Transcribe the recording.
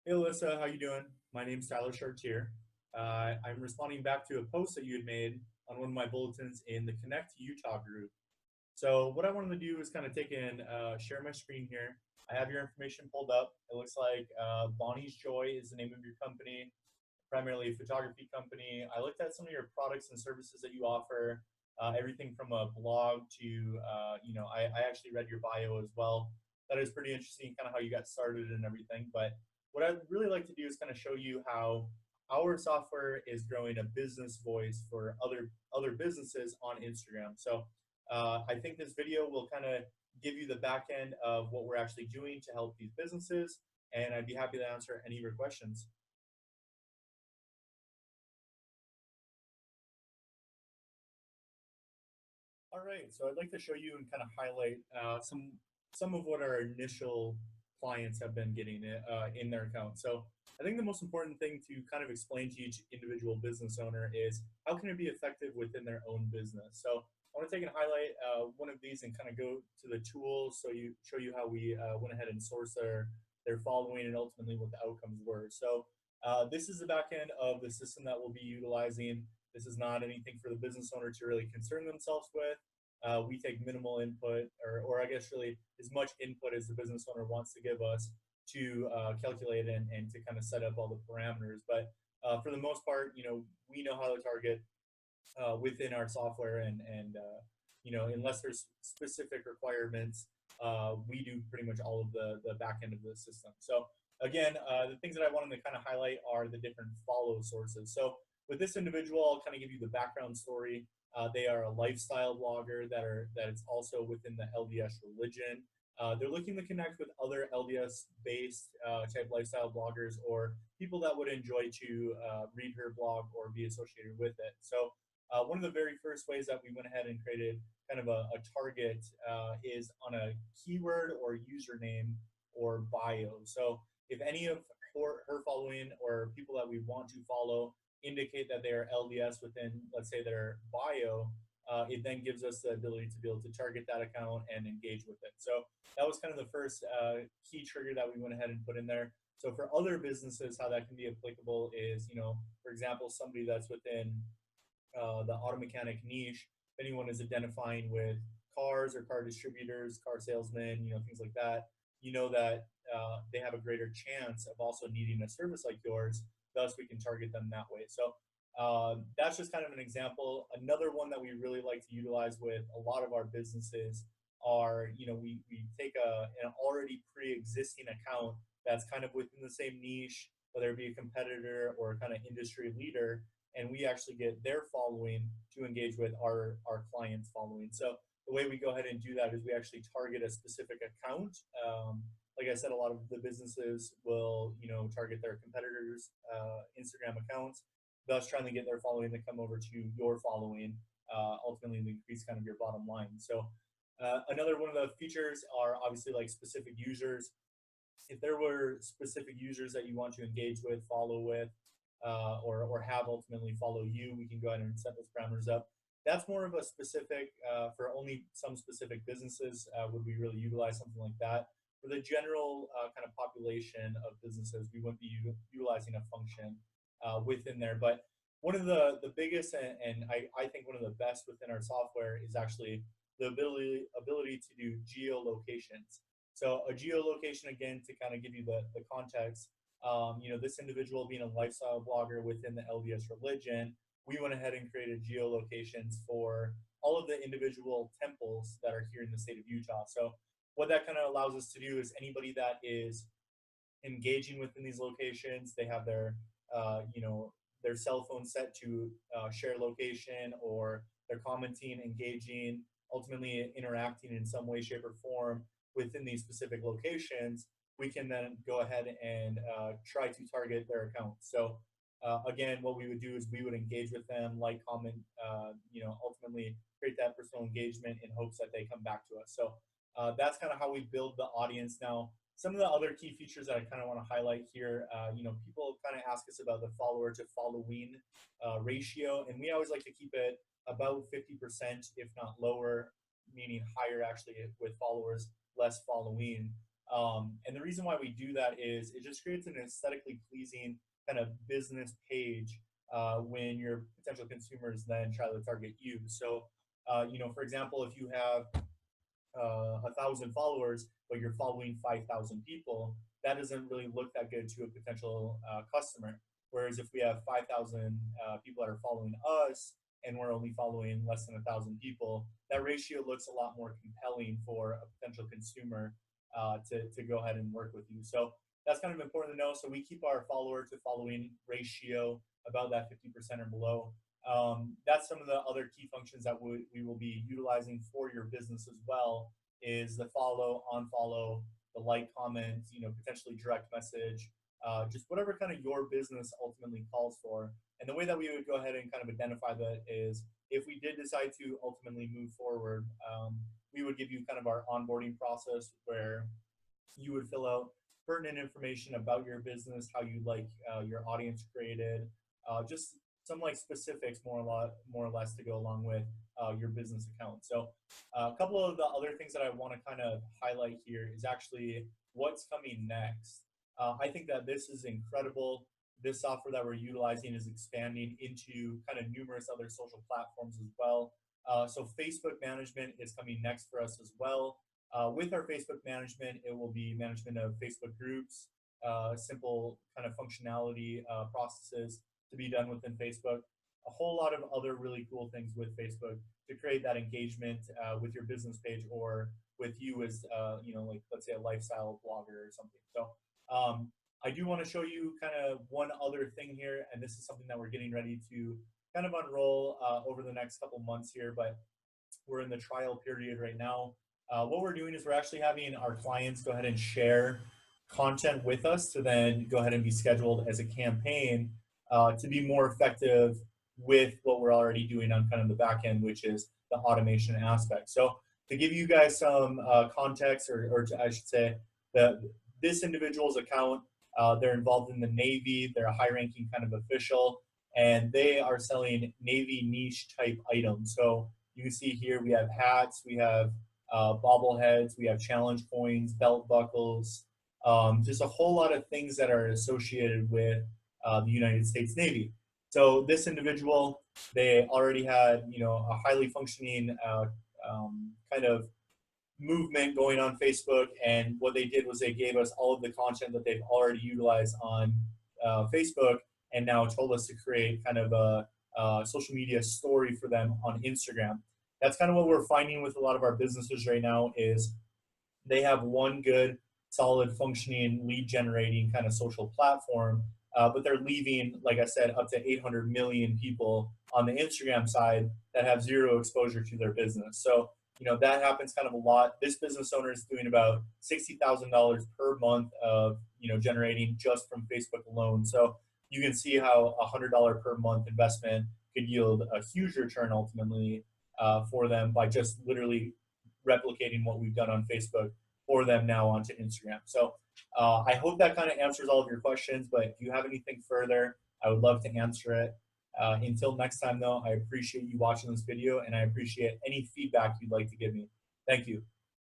Hey Alyssa, how you doing? My name's Tyler Chartier. I'm responding back to a post that you had made on one of my bulletins in the Connect Utah group. So what I wanted to do is kind of take and share my screen here. I have your information pulled up. It looks like Bonnie's Joy is the name of your company, primarily a photography company. I looked at some of your products and services that you offer, everything from a blog to, I actually read your bio as well. That is pretty interesting, kind of how you got started and everything. But what I'd really like to do is kind of show you how our software is growing a business voice for other businesses on Instagram. So I think this video will kind of give you the back end of what we're actually doing to help these businesses, and I'd be happy to answer any of your questions. All right, so I'd like to show you and kind of highlight some of what our initial clients have been getting in their account. So I think the most important thing to kind of explain to each individual business owner is how can it be effective within their own business. So I want to take and highlight one of these and kind of go to the tools so you show you how we went ahead and sourced their following and ultimately what the outcomes were. So this is the back end of the system that we'll be utilizing. This is not anything for the business owner to really concern themselves with. We take minimal input, or I guess really as much input as the business owner wants to give us to calculate and to kind of set up all the parameters. But for the most part, we know how to target within our software, and unless there's specific requirements, we do pretty much all of the back end of the system. So again, the things that I wanted to kind of highlight are the different follow sources. So with this individual, I'll kind of give you the background story. They are a lifestyle blogger that is also within the LDS religion. They're looking to connect with other LDS-based type lifestyle bloggers or people that would enjoy to read her blog or be associated with it. So one of the very first ways that we went ahead and created kind of a target is on a keyword or username or bio. So if any of her following or people that we want to follow indicate that they are LDS within, let's say, their bio, it then gives us the ability to be able to target that account and engage with it. So that was kind of the first key trigger that we went ahead and put in there. So for other businesses, how that can be applicable is, for example, somebody that's within the auto mechanic niche, if anyone is identifying with cars or car distributors, car salesmen, things like that, that they have a greater chance of also needing a service like yours. Thus, we can target them that way. So that's just kind of an example. Another one that we really like to utilize with a lot of our businesses are, we take an already pre-existing account that's kind of within the same niche, whether it be a competitor or a kind of industry leader, and we actually get their following to engage with our clients' following. So the way we go ahead and do that is we actually target a specific account. Like I said, a lot of the businesses will, target their competitors' Instagram accounts, thus trying to get their following to come over to your following, ultimately to increase kind of your bottom line. So another one of the features are obviously like specific users. If there were specific users that you want to engage with, follow with, or have ultimately follow you, we can go ahead and set those parameters up. That's more of a specific, for only some specific businesses would we really utilize something like that. For the general kind of population of businesses, we wouldn't be utilizing a function within there. But one of the biggest, and I think one of the best within our software is actually the ability to do geolocations. So a geolocation, again, to kind of give you the context, this individual being a lifestyle blogger within the LDS religion, we went ahead and created geolocations for all of the individual temples that are here in the state of Utah. So what that kind of allows us to do is anybody that is engaging within these locations, they have their cell phone set to share location, or they're commenting, engaging, ultimately interacting in some way, shape, or form within these specific locations. We can then go ahead and try to target their account. So again, what we would do is we would engage with them, like, comment, ultimately create that personal engagement in hopes that they come back to us. So that's kind of how we build the audience. Now, some of the other key features that I kind of want to highlight here, people kind of ask us about the follower to following ratio, and we always like to keep it about 50%, if not lower, meaning higher actually with followers, less following. And the reason why we do that is it just creates an aesthetically pleasing kind of business page when your potential consumers then try to target you. So, for example, if you have 1,000 followers, but you're following 5,000 people, that doesn't really look that good to a potential customer. Whereas if we have 5,000 people that are following us and we're only following less than 1,000 people, that ratio looks a lot more compelling for a potential consumer to go ahead and work with you. So that's kind of important to know. So we keep our follower to following ratio about that 50% or below. That's some of the other key functions that we will be utilizing for your business as well is the follow, unfollow, the like, comment, potentially direct message, just whatever kind of your business ultimately calls for. And the way that we would go ahead and kind of identify that is if we did decide to ultimately move forward, we would give you kind of our onboarding process where you would fill out pertinent information about your business, how you like your audience created, just some like specifics more or less to go along with your business account. So a couple of the other things that I want to kind of highlight here is actually what's coming next. I think that this is incredible. This software that we're utilizing is expanding into kind of numerous other social platforms as well. So Facebook management is coming next for us as well. With our Facebook management, it will be management of Facebook groups, simple kind of functionality processes to be done within Facebook. A whole lot of other really cool things with Facebook to create that engagement with your business page or with you as, like let's say a lifestyle blogger or something. So I do want to show you kind of one other thing here, and this is something that we're getting ready to kind of unroll over the next couple months here, but we're in the trial period right now. What we're doing is we're actually having our clients go ahead and share content with us to then go ahead and be scheduled as a campaign to be more effective with what we're already doing on kind of the back end, which is the automation aspect. So to give you guys some context, I should say, this individual's account, they're involved in the Navy, they're a high-ranking kind of official, and they are selling Navy niche type items. So you can see here we have hats, we have bobbleheads, we have challenge coins, belt buckles, just a whole lot of things that are associated with the United States Navy. So this individual, they already had, a highly functioning kind of movement going on Facebook, and what they did was they gave us all of the content that they've already utilized on Facebook, and now told us to create kind of a social media story for them on Instagram. That's kind of what we're finding with a lot of our businesses right now is they have one good, solid, functioning, lead generating kind of social platform, but they're leaving, like I said, up to 800 million people on the Instagram side that have zero exposure to their business. So, that happens kind of a lot. This business owner is doing about $60,000 per month of, generating just from Facebook alone. So you can see how a $100 per month investment could yield a huge return ultimately for them by just literally replicating what we've done on Facebook for them now onto Instagram. So I hope that kind of answers all of your questions, but if you have anything further, I would love to answer it. Until next time, though, I appreciate you watching this video, and I appreciate any feedback you'd like to give me. Thank you.